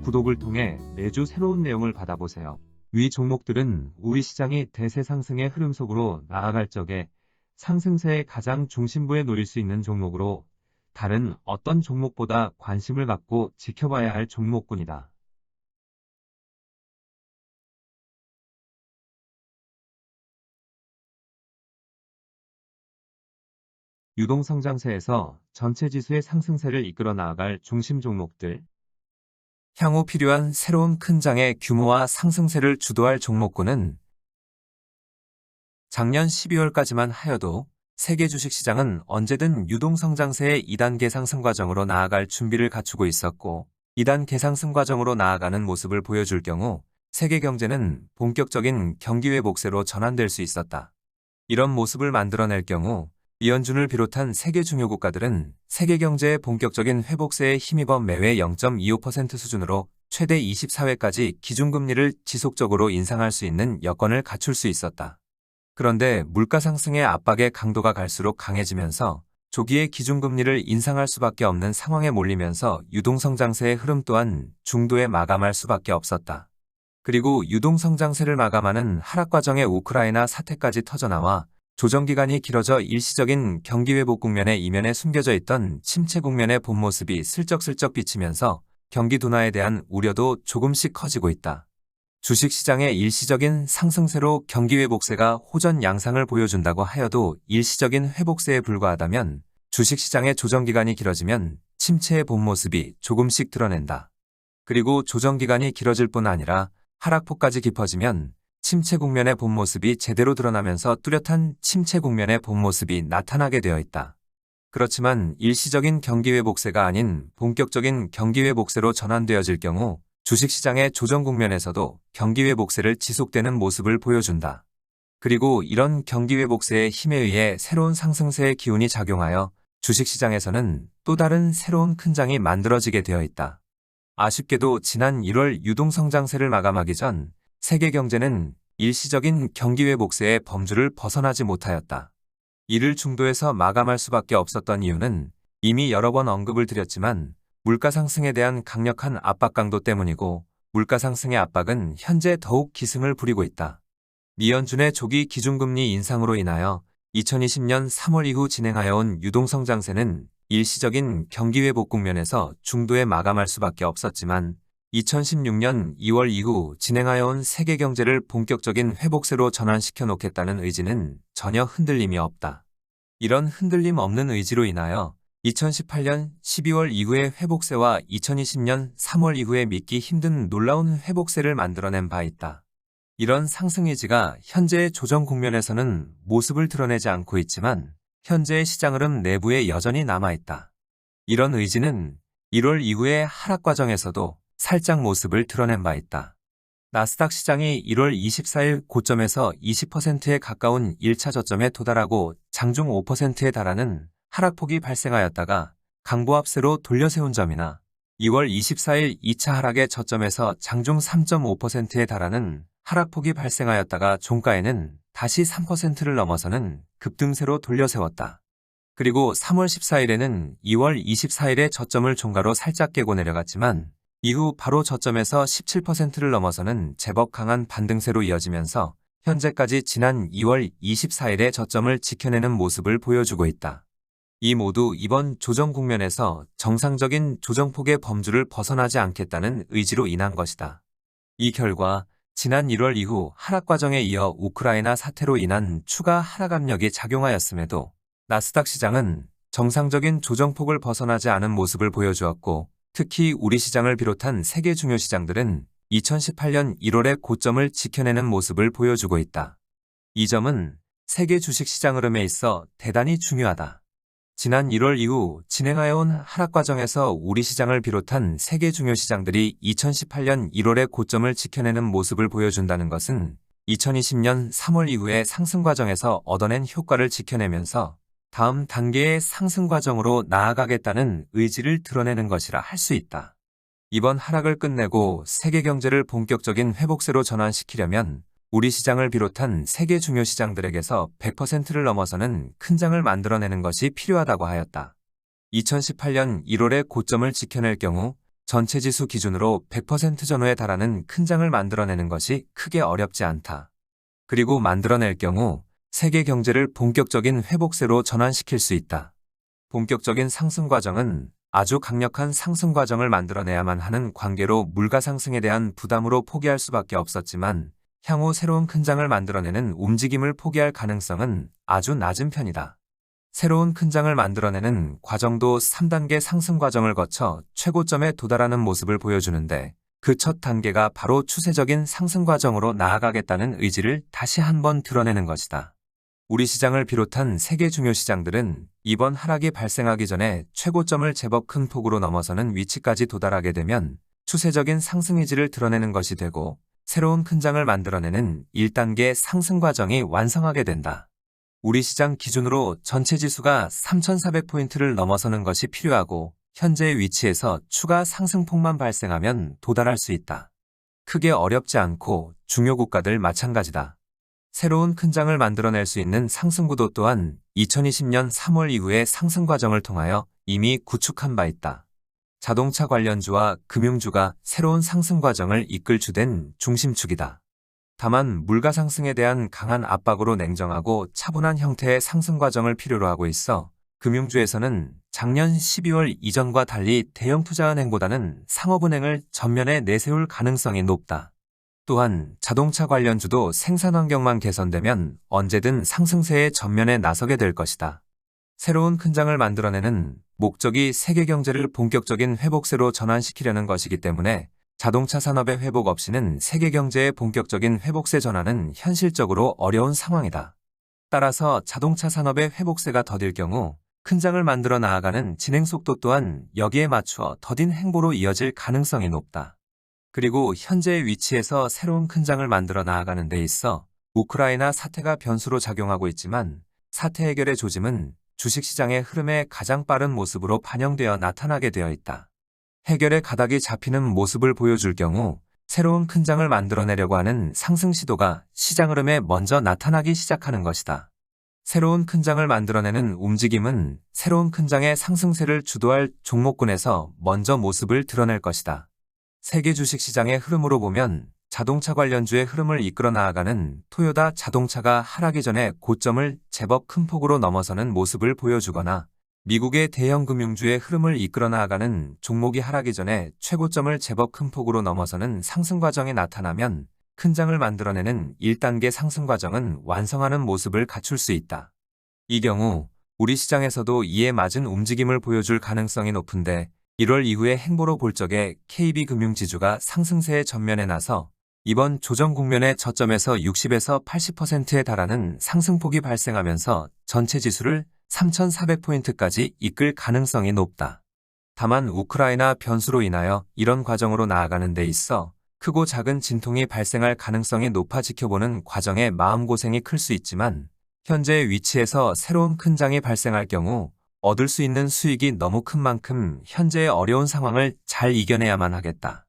구독을 통해 매주 새로운 내용을 받아보세요. 위 종목들은 우리 시장이 대세 상승의 흐름 속으로 나아갈 적에 상승세의 가장 중심부에 놓일 수 있는 종목으로 다른 어떤 종목보다 관심을 갖고 지켜봐야 할 종목군이다. 유동성장세에서 전체 지수의 상승세를 이끌어 나아갈 중심 종목들. 향후 필요한 새로운 큰 장의 규모와 상승세를 주도할 종목군은 작년 12월까지만 하여도 세계 주식시장은 언제든 유동성장세의 2단계 상승 과정으로 나아갈 준비를 갖추고 있었고 2단계 상승 과정으로 나아가는 모습을 보여줄 경우 세계 경제는 본격적인 경기 회복세로 전환될 수 있었다. 이런 모습을 만들어낼 경우 이연준을 비롯한 세계 중요 국가들은 세계 경제의 본격적인 회복세에 힘입어 매회 0.25% 수준으로 최대 24회까지 기준금리를 지속적으로 인상할 수 있는 여건을 갖출 수 있었다. 그런데 물가 상승의 압박의 강도가 갈수록 강해지면서 조기에 기준금리를 인상할 수밖에 없는 상황에 몰리면서 유동성장세의 흐름 또한 중도에 마감할 수밖에 없었다. 그리고 유동성장세를 마감하는 하락 과정의 우크라이나 사태까지 터져나와 조정기간이 길어져 일시적인 경기 회복 국면에 이면에 숨겨져 있던 침체 국면의 본 모습이 슬쩍슬쩍 비치면서 경기 둔화에 대한 우려도 조금씩 커지고 있다. 주식시장의 일시적인 상승세로 경기 회복세가 호전 양상을 보여준다고 하여도 일시적인 회복세에 불과하다면 주식시장의 조정기간이 길어지면 침체의 본 모습이 조금씩 드러낸다. 그리고 조정기간이 길어질 뿐 아니라 하락폭까지 깊어지면 침체 국면의 본 모습이 제대로 드러나면서 뚜렷한 침체 국면의 본 모습이 나타나게 되어 있다. 그렇지만 일시적인 경기 회복세가 아닌 본격적인 경기 회복세로 전환되어질 경우 주식시장의 조정 국면에서도 경기 회복세를 지속되는 모습을 보여준다. 그리고 이런 경기 회복세의 힘에 의해 새로운 상승세의 기운이 작용하여 주식시장에서는 또 다른 새로운 큰 장이 만들어지게 되어 있다. 아쉽게도 지난 1월 유동성장세를 마감하기 전 세계 경제는 일시적인 경기 회복세의 범주를 벗어나지 못하였다. 이를 중도에서 마감할 수밖에 없었던 이유는 이미 여러 번 언급을 드렸지만 물가 상승에 대한 강력한 압박 강도 때문이고 물가 상승의 압박은 현재 더욱 기승을 부리고 있다. 미연준의 조기 기준금리 인상으로 인하여 2020년 3월 이후 진행하여 온 유동성장세는 일시적인 경기 회복 국면에서 중도에 마감할 수밖에 없었지만 2016년 2월 이후 진행하여 온 세계 경제를 본격적인 회복세로 전환시켜 놓겠다는 의지는 전혀 흔들림이 없다. 이런 흔들림 없는 의지로 인하여 2018년 12월 이후의 회복세와 2020년 3월 이후에 믿기 힘든 놀라운 회복세를 만들어낸 바 있다. 이런 상승 의지가 현재의 조정 국면에서는 모습을 드러내지 않고 있지만 현재의 시장 흐름 내부에 여전히 남아있다. 이런 의지는 1월 이후의 하락 과정에서도 살짝 모습을 드러낸 바 있다. 나스닥 시장이 1월 24일 고점에서 20%에 가까운 1차 저점에 도달하고 장중 5%에 달하는 하락폭이 발생하였다가 강보합세로 돌려세운 점이나 2월 24일 2차 하락의 저점에서 장중 3.5%에 달하는 하락폭이 발생하였다가 종가에는 다시 3%를 넘어서는 급등세로 돌려세웠다. 그리고 3월 14일에는 2월 24일의 저점을 종가로 살짝 깨고 내려갔지만 이후 바로 저점에서 17%를 넘어서는 제법 강한 반등세로 이어지면서 현재까지 지난 2월 24일의 저점을 지켜내는 모습을 보여주고 있다. 이 모두 이번 조정 국면에서 정상적인 조정폭의 범주를 벗어나지 않겠다는 의지로 인한 것이다. 이 결과 지난 1월 이후 하락 과정에 이어 우크라이나 사태로 인한 추가 하락 압력이 작용하였음에도 나스닥 시장은 정상적인 조정폭을 벗어나지 않은 모습을 보여주었고 특히 우리 시장을 비롯한 세계 중요 시장들은 2018년 1월의 고점을 지켜내는 모습을 보여주고 있다. 이 점은 세계 주식시장 흐름에 있어 대단히 중요하다. 지난 1월 이후 진행하여 온 하락 과정에서 우리 시장을 비롯한 세계 중요 시장들이 2018년 1월의 고점을 지켜내는 모습을 보여준다는 것은 2020년 3월 이후의 상승 과정에서 얻어낸 효과를 지켜내면서 다음 단계의 상승 과정으로 나아가겠다는 의지를 드러내는 것이라 할 수 있다. 이번 하락을 끝내고 세계 경제를 본격적인 회복세로 전환시키려면 우리 시장을 비롯한 세계 중요 시장들에게서 100%를 넘어서는 큰 장을 만들어내는 것이 필요하다고 하였다. 2018년 1월의 고점을 지켜낼 경우 전체 지수 기준으로 100% 전후에 달하는 큰 장을 만들어내는 것이 크게 어렵지 않다. 그리고 만들어낼 경우 세계 경제를 본격적인 회복세로 전환시킬 수 있다. 본격적인 상승 과정은 아주 강력한 상승 과정을 만들어내야만 하는 관계로 물가 상승에 대한 부담으로 포기할 수밖에 없었지만 향후 새로운 큰 장을 만들어내는 움직임을 포기할 가능성은 아주 낮은 편이다. 새로운 큰 장을 만들어내는 과정도 3단계 상승 과정을 거쳐 최고점에 도달하는 모습을 보여주는데 그 첫 단계가 바로 추세적인 상승 과정으로 나아가겠다는 의지를 다시 한번 드러내는 것이다. 우리 시장을 비롯한 세계 중요 시장들은 이번 하락이 발생하기 전에 최고점을 제법 큰 폭으로 넘어서는 위치까지 도달하게 되면 추세적인 상승 의지를 드러내는 것이 되고 새로운 큰 장을 만들어내는 1단계 상승 과정이 완성하게 된다. 우리 시장 기준으로 전체 지수가 3,400포인트를 넘어서는 것이 필요하고 현재의 위치에서 추가 상승폭만 발생하면 도달할 수 있다. 크게 어렵지 않고 중요 국가들 마찬가지다. 새로운 큰 장을 만들어낼 수 있는 상승 구도 또한 2020년 3월 이후의 상승 과정을 통하여 이미 구축한 바 있다. 자동차 관련주와 금융주가 새로운 상승 과정을 이끌 주된 중심축이다. 다만 물가 상승에 대한 강한 압박으로 냉정하고 차분한 형태의 상승 과정을 필요로 하고 있어 금융주에서는 작년 12월 이전과 달리 대형 투자은행보다는 상업은행을 전면에 내세울 가능성이 높다. 또한 자동차 관련주도 생산 환경만 개선되면 언제든 상승세의 전면에 나서게 될 것이다. 새로운 큰 장을 만들어내는 목적이 세계 경제를 본격적인 회복세로 전환시키려는 것이기 때문에 자동차 산업의 회복 없이는 세계 경제의 본격적인 회복세 전환은 현실적으로 어려운 상황이다. 따라서 자동차 산업의 회복세가 더딜 경우 큰 장을 만들어 나아가는 진행 속도 또한 여기에 맞추어 더딘 행보로 이어질 가능성이 높다. 그리고 현재의 위치에서 새로운 큰 장을 만들어 나아가는 데 있어 우크라이나 사태가 변수로 작용하고 있지만 사태 해결의 조짐은 주식시장의 흐름에 가장 빠른 모습으로 반영되어 나타나게 되어 있다. 해결의 가닥이 잡히는 모습을 보여줄 경우 새로운 큰 장을 만들어내려고 하는 상승 시도가 시장 흐름에 먼저 나타나기 시작하는 것이다. 새로운 큰 장을 만들어내는 움직임은 새로운 큰 장의 상승세를 주도할 종목군에서 먼저 모습을 드러낼 것이다. 세계 주식시장의 흐름으로 보면 자동차 관련주의 흐름을 이끌어 나아가는 토요타 자동차가 하락이 전에 고점을 제법 큰 폭으로 넘어서는 모습을 보여주거나 미국의 대형 금융주의 흐름을 이끌어 나아가는 종목이 하락이 전에 최고점을 제법 큰 폭으로 넘어서는 상승 과정이 나타나면 큰 장을 만들어내는 1단계 상승 과정은 완성하는 모습을 갖출 수 있다. 이 경우 우리 시장에서도 이에 맞은 움직임을 보여줄 가능성이 높은데 1월 이후의 행보로 볼 적에 KB금융지주가 상승세의 전면에 나서 이번 조정 국면의 저점에서 60에서 80%에 달하는 상승폭이 발생하면서 전체 지수를 3,400포인트까지 이끌 가능성이 높다. 다만 우크라이나 변수로 인하여 이런 과정으로 나아가는 데 있어 크고 작은 진통이 발생할 가능성이 높아 지켜보는 과정에 마음고생이 클 수 있지만 현재의 위치에서 새로운 큰 장이 발생할 경우 얻을 수 있는 수익이 너무 큰 만큼 현재의 어려운 상황을 잘 이겨내야만 하겠다.